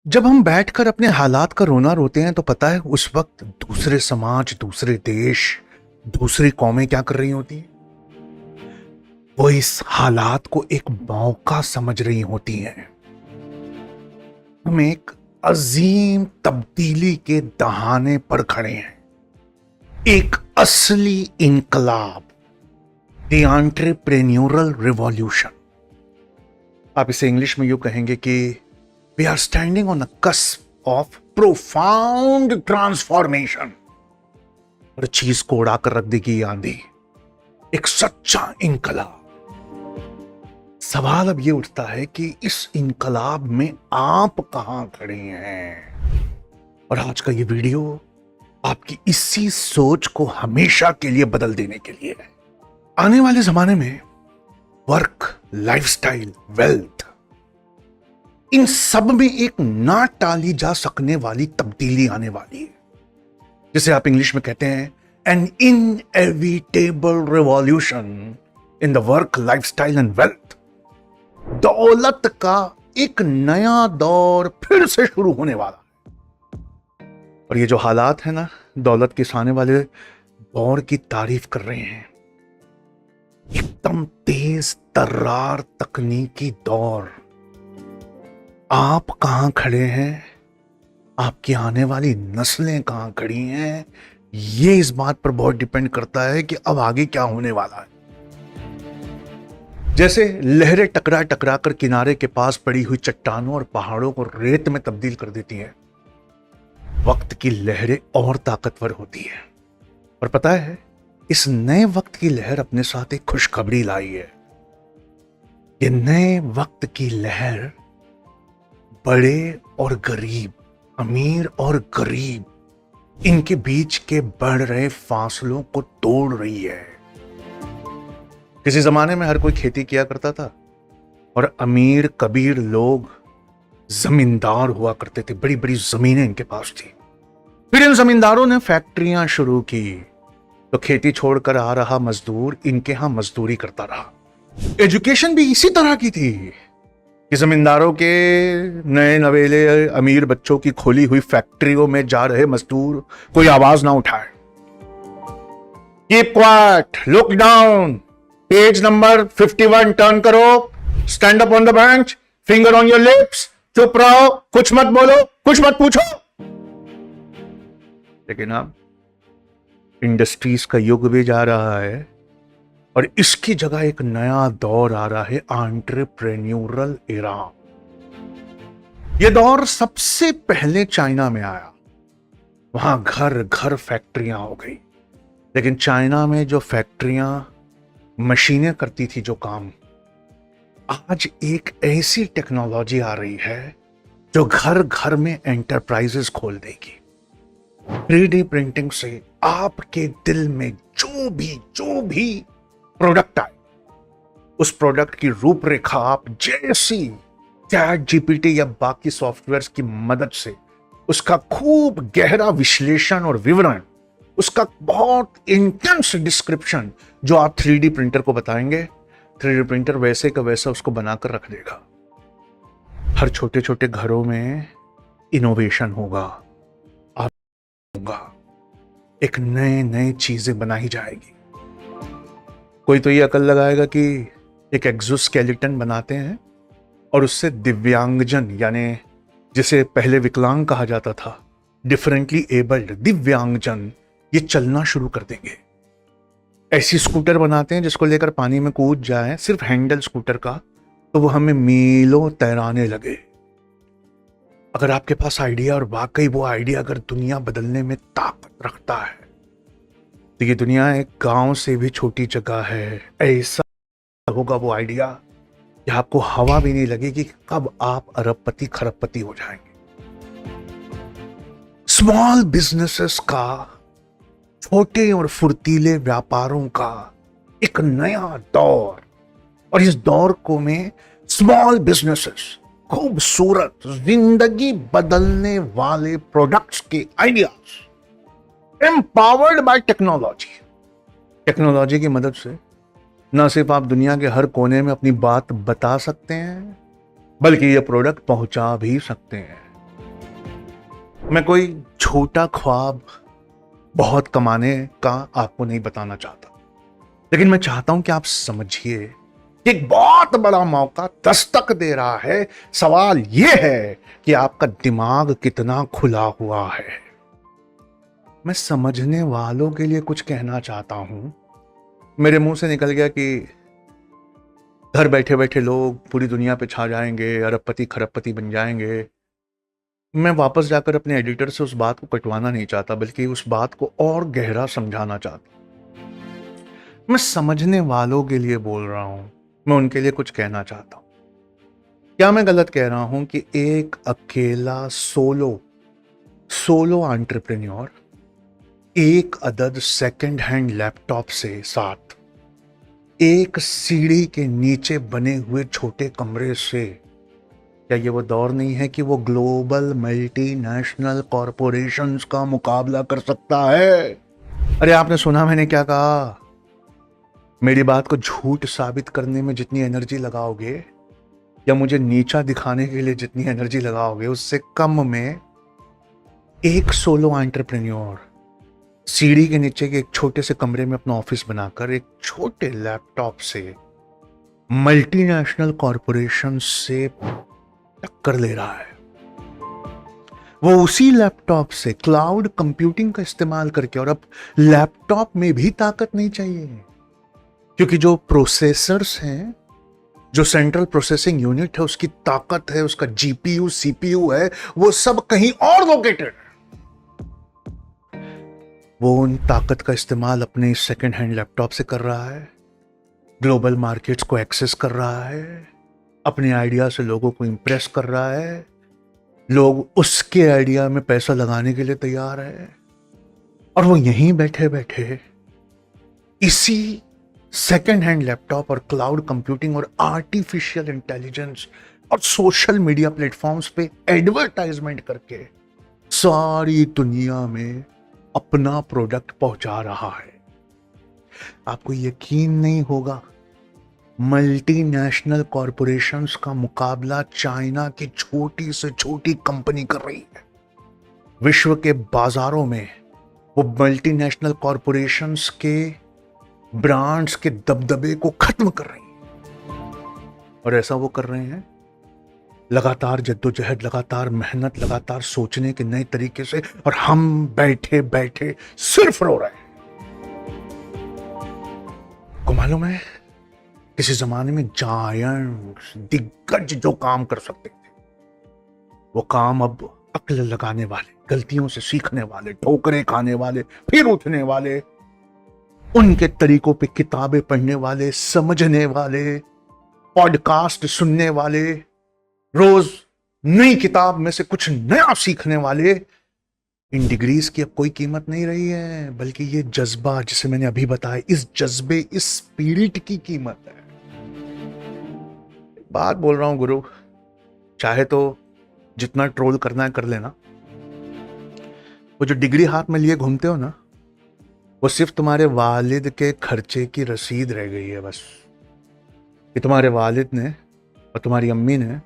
जब हम बैठकर अपने हालात का रोना रोते हैं तो पता है उस वक्त दूसरे समाज, दूसरे देश, दूसरी कौमें क्या कर रही होती हैं। वो इस हालात को एक मौका समझ रही होती हैं। हम एक अजीम तब्दीली के दहाने पर खड़े हैं। एक असली इनकलाब, द एंटरप्रेन्योरल रिवॉल्यूशन। आप इसे इंग्लिश में यूं कहेंगे कि we are standing on the cusp of profound transformation. और चीज को उड़ाकर रख देगी ये आंधी, एक सच्चा इनकलाब। सवाल अब ये उठता है कि इस इनकलाब में आप कहां खड़े हैं। और आज का ये वीडियो आपकी इसी सोच को हमेशा के लिए बदल देने के लिए है। आने वाले जमाने में वर्क, लाइफस्टाइल, वेल्थ, इन सब में एक ना टाली जा सकने वाली तब्दीली आने वाली है, जिसे आप इंग्लिश में कहते हैं N inevitable revolution in the work, lifestyle and wealth. दौलत का एक नया दौर फिर से शुरू होने वाला है। और ये जो हालात है ना, दौलत के आने वाले दौर की तारीफ कर रहे हैं। एकदम तेज तर्रार तकनीकी दौर। आप कहां खड़े हैं, आपकी आने वाली नस्लें कहां खड़ी हैं, ये इस बात पर बहुत डिपेंड करता है कि अब आगे क्या होने वाला है। जैसे लहरें टकरा टकरा कर किनारे के पास पड़ी हुई चट्टानों और पहाड़ों को रेत में तब्दील कर देती हैं, वक्त की लहरें और ताकतवर होती है। और पता है, इस नए वक्त की लहर अपने साथ एक खुशखबरी लाई है। ये नए वक्त की लहर बड़े और गरीब, अमीर और गरीब, इनके बीच के बढ़ रहे फासलों को तोड़ रही है। किसी जमाने में हर कोई खेती किया करता था और अमीर कबीर लोग जमींदार हुआ करते थे। बड़ी बड़ी जमीनें इनके पास थी। फिर इन जमींदारों ने फैक्ट्रियां शुरू की तो खेती छोड़कर आ रहा मजदूर इनके यहां मजदूरी करता रहा। एजुकेशन भी इसी तरह की थी कि जमींदारों के नए नवेले अमीर बच्चों की खोली हुई फैक्ट्रियों में जा रहे मजदूर कोई आवाज ना उठाए। Keep quiet, look down, page number 51 turn करो, stand up on the bench, finger on your lips, चुप रहो, कुछ मत बोलो, कुछ मत पूछो। लेकिन अब इंडस्ट्रीज का युग भी जा रहा है और इसकी जगह एक नया दौर आ रहा है, एंटरप्रेन्योरल एरा। यह दौर सबसे पहले चाइना में आया। वहां घर घर फैक्ट्रियां हो गई। लेकिन चाइना में जो फैक्ट्रियां, मशीनें करती थी जो काम, आज एक ऐसी टेक्नोलॉजी आ रही है जो घर घर में एंटरप्राइजेस खोल देगी। 3D प्रिंटिंग से आपके दिल में जो भी प्रोडक्ट आए, उस प्रोडक्ट की रूपरेखा आप जैसी चैट जीपीटी या बाकी सॉफ्टवेयर्स की मदद से उसका खूब गहरा विश्लेषण और विवरण, उसका बहुत इंटेंस डिस्क्रिप्शन जो आप 3D प्रिंटर को बताएंगे, 3D प्रिंटर वैसे का वैसा उसको बनाकर रख देगा। हर छोटे छोटे घरों में इनोवेशन होगा, एक नए नए चीजें बनाई जाएगी। कोई तो ये अकल लगाएगा कि एक एक्सोस्केलेटन बनाते हैं और उससे दिव्यांगजन, यानी जिसे पहले विकलांग कहा जाता था, डिफरेंटली एबल्ड दिव्यांगजन, ये चलना शुरू कर देंगे। ऐसी स्कूटर बनाते हैं जिसको लेकर पानी में कूद जाए, सिर्फ हैंडल स्कूटर का, तो वो हमें मीलों तैराने लगे। अगर आपके पास आइडिया, और वाकई वो आइडिया अगर दुनिया बदलने में ताकत रखता है, तो ये दुनिया एक गांव से भी छोटी जगह है। ऐसा होगा वो आइडिया कि आपको हवा भी नहीं लगेगी कि कब आप अरबपति खरबपति हो जाएंगे। स्मॉल बिजनेसेस का, छोटे और फुर्तीले व्यापारों का एक नया दौर। और इस दौर को में स्मॉल बिजनेसेस, खूबसूरत, जिंदगी बदलने वाले प्रोडक्ट्स के ideas, empowered bye technology. Technology की मदद से न सिर्फ आप दुनिया के हर कोने में अपनी बात बता सकते हैं, बल्कि ये प्रोडक्ट पहुंचा भी सकते हैं। मैं कोई छोटा ख्वाब बहुत कमाने का आपको नहीं बताना चाहता, लेकिन मैं चाहता हूं कि आप समझिए कि एक बहुत बड़ा मौका दस्तक दे रहा है। सवाल यह है कि आपका दिमाग कितना खुला हुआ है। मैं समझने वालों के लिए कुछ कहना चाहता हूं। मेरे मुंह से निकल गया कि घर बैठे बैठे लोग पूरी दुनिया पे छा जाएंगे, अरबपति खरबपति बन जाएंगे। मैं वापस जाकर अपने एडिटर से उस बात को कटवाना नहीं चाहता, बल्कि उस बात को और गहरा समझाना चाहता। मैं समझने वालों के लिए बोल रहा हूं, मैं उनके लिए कुछ कहना चाहता हूं। क्या मैं गलत कह रहा हूं कि एक अकेला सोलो एंटरप्रेन्योर एक अदद सेकंड हैंड लैपटॉप से साथ एक सीढ़ी के नीचे बने हुए छोटे कमरे से, क्या ये वो दौर नहीं है कि वो ग्लोबल मल्टीनेशनल कॉरपोरेशंस का मुकाबला कर सकता है? अरे आपने सुना मैंने क्या कहा? मेरी बात को झूठ साबित करने में जितनी एनर्जी लगाओगे या मुझे नीचा दिखाने के लिए जितनी एनर्जी लगाओगे, उससे कम में एक सोलो एंटरप्रेन्योर सीढ़ी के नीचे के एक छोटे से कमरे में अपना ऑफिस बनाकर एक छोटे लैपटॉप से मल्टीनेशनल कॉरपोरेशन से टक्कर ले रहा है। वो उसी लैपटॉप से क्लाउड कंप्यूटिंग का इस्तेमाल करके, और अब लैपटॉप में भी ताकत नहीं चाहिए, क्योंकि जो प्रोसेसर्स हैं, जो सेंट्रल प्रोसेसिंग यूनिट है, उसकी ताकत है, उसका जीपीयू सीपीयू है, वो सब कहीं और लोकेटेड। वो उन ताकत का इस्तेमाल अपने सेकंड हैंड लैपटॉप से कर रहा है, ग्लोबल मार्केट्स को एक्सेस कर रहा है, अपने आइडिया से लोगों को इंप्रेस कर रहा है, लोग उसके आइडिया में पैसा लगाने के लिए तैयार है, और वो यहीं बैठे बैठे इसी सेकंड हैंड लैपटॉप और क्लाउड कंप्यूटिंग और आर्टिफिशियल इंटेलिजेंस और सोशल मीडिया प्लेटफॉर्म्स पे एडवर्टाइजमेंट करके सारी दुनिया में अपना प्रोडक्ट पहुंचा रहा है। आपको यकीन नहीं होगा, मल्टीनेशनल कॉरपोरेशंस का मुकाबला चाइना की छोटी से छोटी कंपनी कर रही है। विश्व के बाजारों में वो मल्टीनेशनल कॉरपोरेशंस के ब्रांड्स के दबदबे को खत्म कर रही है। और ऐसा वो कर रहे हैं लगातार जद्दोजहद, लगातार मेहनत, लगातार सोचने के नए तरीके से, और हम बैठे बैठे सिर्फ रो रहे हैं। को मालूम है, किसी जमाने में जायंट्स, दिग्गज जो काम कर सकते थे, वो काम अब अक्ल लगाने वाले, गलतियों से सीखने वाले, ठोकरें खाने वाले, फिर उठने वाले, उनके तरीकों पे किताबें पढ़ने वाले, समझने वाले, पॉडकास्ट सुनने वाले, रोज नई किताब में से कुछ नया सीखने वाले, इन डिग्रीज की अब कोई कीमत नहीं रही है, बल्कि ये जज्बा जिसे मैंने अभी बताया, इस जज्बे, इस स्पिरिट की कीमत है। बात बोल रहा हूं गुरु, चाहे तो जितना ट्रोल करना है कर लेना। वो जो डिग्री हाथ में लिए घूमते हो ना, वो सिर्फ तुम्हारे वालिद के खर्चे की रसीद रह गई है बस। कि तुम्हारे वालिद ने और तुम्हारी अम्मी ने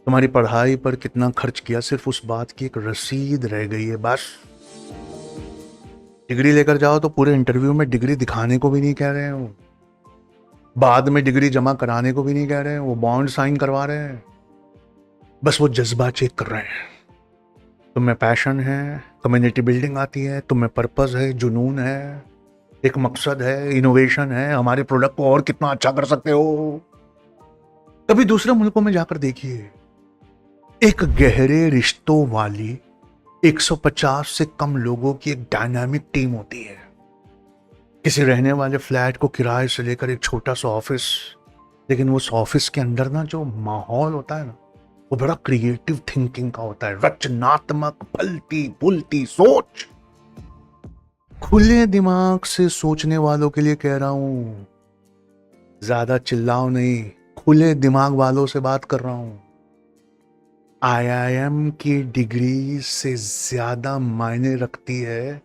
तुम्हारी पढ़ाई पर कितना खर्च किया, सिर्फ उस बात की एक रसीद रह गई है बस। डिग्री लेकर जाओ तो पूरे इंटरव्यू में डिग्री दिखाने को भी नहीं कह रहे हैं वो, बाद में डिग्री जमा कराने को भी नहीं कह रहे हैं, वो बॉन्ड साइन करवा रहे हैं। बस वो जज्बा चेक कर रहे हैं। तुम में पैशन है, कम्युनिटी बिल्डिंग आती है, तुम में पर्पस है, जुनून है, एक मकसद है, इनोवेशन है, हमारे प्रोडक्ट को और कितना अच्छा कर सकते हो। कभी दूसरे मुल्कों में जाकर देखिए, एक गहरे रिश्तों वाली 150 से कम लोगों की एक डायनामिक टीम होती है। किसी रहने वाले फ्लैट को किराए से लेकर एक छोटा सा ऑफिस, लेकिन उस ऑफिस के अंदर ना जो माहौल होता है ना, वो बड़ा क्रिएटिव थिंकिंग का होता है, रचनात्मक, फलती फूलती सोच। खुले दिमाग से सोचने वालों के लिए कह रहा हूं, ज्यादा चिल्लाओ नहीं, खुले दिमाग वालों से बात कर रहा हूं। IIM की डिग्री से ज्यादा मायने रखती है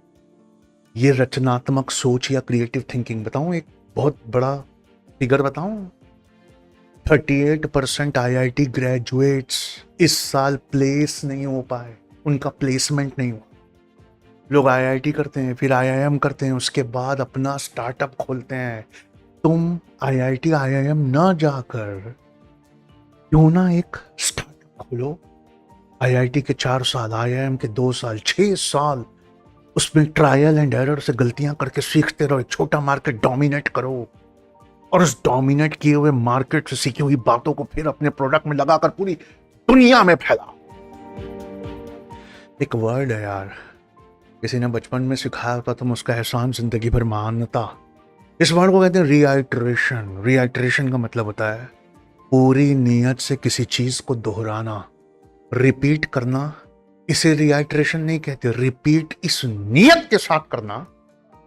ये रचनात्मक सोच या क्रिएटिव थिंकिंग। बताऊं एक बहुत बड़ा फिगर बताऊं, 38% IIT ग्रेजुएट्स इस साल प्लेस नहीं हो पाए। उनका प्लेसमेंट नहीं हुआ। लोग आईआईटी करते हैं, फिर आईआईएम करते हैं, उसके बाद अपना स्टार्टअप खोलते हैं। तुम आईआईटी आईआईएम ना जाकर क्यों ना एक स्टार्टअप खोलो। आईआईटी के 4 साल, आईआईएम के 2 साल, 6 साल, उसमें ट्रायल एंड एरर से गलतियां करके सीखते रहो। एक छोटा मार्केट डोमिनेट करो और उस डोमिनेट किए हुए मार्केट से सीखी हुई बातों को फिर अपने प्रोडक्ट में लगाकर पूरी दुनिया में फैलाओ। एक वर्ड है यार, किसी ने बचपन में सिखाया होता, तुम उसका एहसान जिंदगी भर मानता। इस वर्ड को कहते हैं रीआइट्रेशन। रीआइट्रेशन का मतलब होता है पूरी नीयत से किसी चीज को दोहराना, रिपीट करना। इसे रीआइट्रेशन नहीं कहते, रिपीट इस नीयत के साथ करना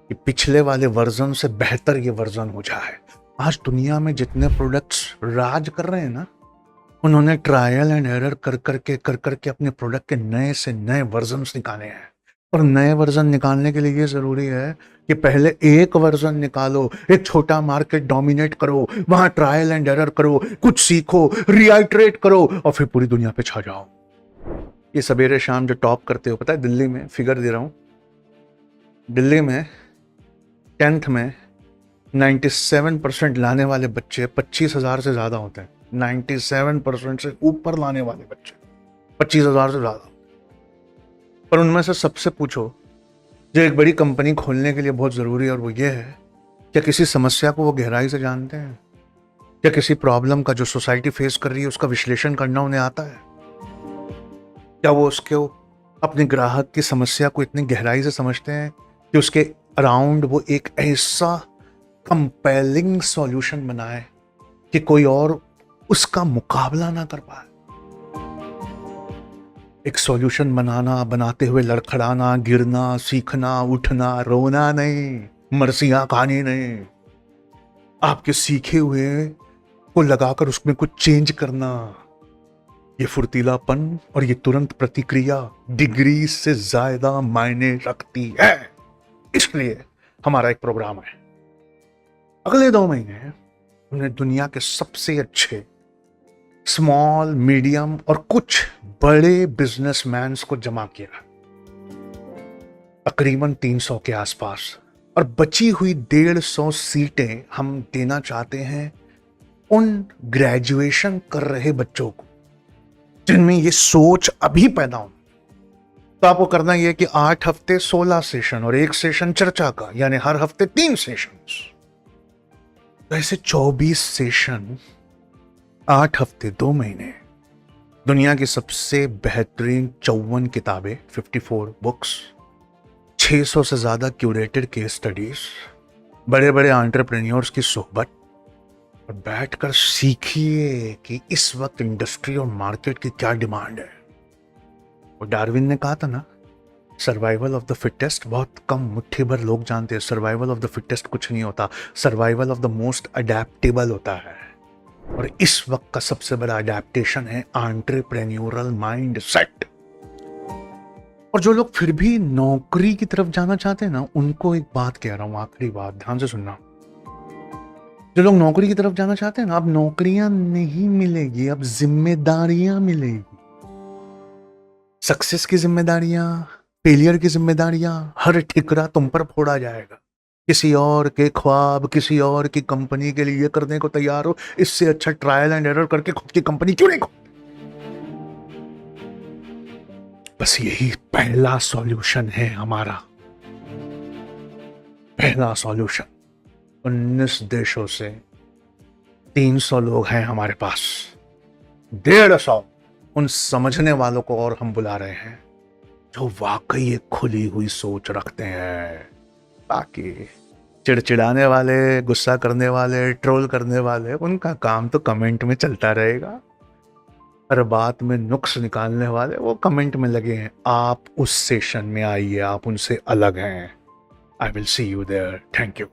कि पिछले वाले वर्जन से बेहतर ये वर्जन हो जाए। आज दुनिया में जितने प्रोडक्ट्स राज कर रहे हैं ना, उन्होंने ट्रायल एंड एरर कर करके अपने प्रोडक्ट के नए से नए वर्जन्स निकाले हैं। और नए वर्जन निकालने के लिए ये जरूरी है कि पहले एक वर्जन निकालो, एक छोटा मार्केट डोमिनेट करो, वहां ट्रायल एंड एरर करो, कुछ सीखो, रीआइट्रेट करो और फिर पूरी दुनिया पे छा जाओ। ये सवेरे शाम जो टॉप करते हो, पता है दिल्ली में, फिगर दे रहा हूं, दिल्ली में 10th में 97% लाने वाले बच्चे 25,000 से ज्यादा होते हैं। 97% से ऊपर लाने वाले बच्चे 25,000 से ज्यादा। पर उनमें से सबसे पूछो जो एक बड़ी कंपनी खोलने के लिए बहुत जरूरी है, और वो ये है, क्या किसी समस्या को वो गहराई से जानते हैं? क्या किसी प्रॉब्लम का जो सोसाइटी फेस कर रही है उसका विश्लेषण करना उन्हें आता है? क्या वो अपने ग्राहक की समस्या को इतनी गहराई से समझते हैं कि उसके अराउंड वो एक ऐसा कंपेलिंग सॉल्यूशन बनाए कि कोई और उसका मुकाबला ना कर पाए? एक सॉल्यूशन बनाना, बनाते हुए लड़खड़ाना, गिरना, सीखना, उठना, रोना नहीं, मरसियां खानी नहीं, आपके सीखे हुए को लगाकर उसमें कुछ चेंज करना। ये फुर्तीलापन और ये तुरंत प्रतिक्रिया डिग्री से ज्यादा मायने रखती है। इसलिए हमारा एक प्रोग्राम है, अगले 2 महीने हमने दुनिया के सबसे अच्छे स्मॉल, मीडियम और कुछ बड़े बिजनेसमैन को जमा किया, तकरीबन 300 के आसपास। और बची हुई 150 सीटें हम देना चाहते हैं उन ग्रेजुएशन कर रहे बच्चों को जिनमें ये सोच अभी पैदा हो। तो आपको करना यह कि 8 हफ्ते 16 सेशन और 1 सेशन चर्चा का, यानी हर हफ्ते 3 सेशंस। तो ऐसे 24 सेशन, 8 हफ्ते 2 महीने, दुनिया की सबसे बेहतरीन 54 किताबें, 54 बुक्स, 600 से ज्यादा क्यूरेटेड केस स्टडीज, बड़े बड़े एंटरप्रेन्योर्स की सोहबत, और बैठकर सीखिए कि इस वक्त इंडस्ट्री और मार्केट की क्या डिमांड है। और डार्विन ने कहा था ना, सर्वाइवल ऑफ द फिटेस्ट बहुत कम, मुट्ठी भर लोग जानते हैं। सर्वाइवल ऑफ द फिटेस्ट कुछ नहीं होता, survival of the most adaptable होता है। और इस वक्त का सबसे बड़ा अडेप्टेशन है एंटरप्रेन्योरल माइंड सेट। और जो लोग फिर भी नौकरी की तरफ जाना चाहते हैं ना, उनको एक बात कह रहा हूं, आखिरी बात, ध्यान से सुनना। जो लोग नौकरी की तरफ जाना चाहते हैं ना, अब नौकरियां नहीं मिलेगी, अब जिम्मेदारियां मिलेगी। सक्सेस की जिम्मेदारियां, फेलियर की जिम्मेदारियां, हर ठिकरा तुम पर फोड़ा जाएगा। किसी और के ख्वाब, किसी और की कंपनी के लिए करने को तैयार हो, इससे अच्छा ट्रायल एंड एरर करके खुद की कंपनी क्यों नहीं खोलते? बस यही पहला सॉल्यूशन है हमारा, पहला सॉल्यूशन। 19 देशों से 300 लोग हैं हमारे पास, 150 उन समझने वालों को और हम बुला रहे हैं जो वाकई एक खुली हुई सोच रखते हैं। बाकी चिड़चिड़ाने वाले, गुस्सा करने वाले, ट्रोल करने वाले, उनका काम तो कमेंट में चलता रहेगा। हर बात में नुक्स निकालने वाले वो कमेंट में लगे हैं। आप उस सेशन में आइए, आप उनसे अलग हैं। I will see you there. Thank you.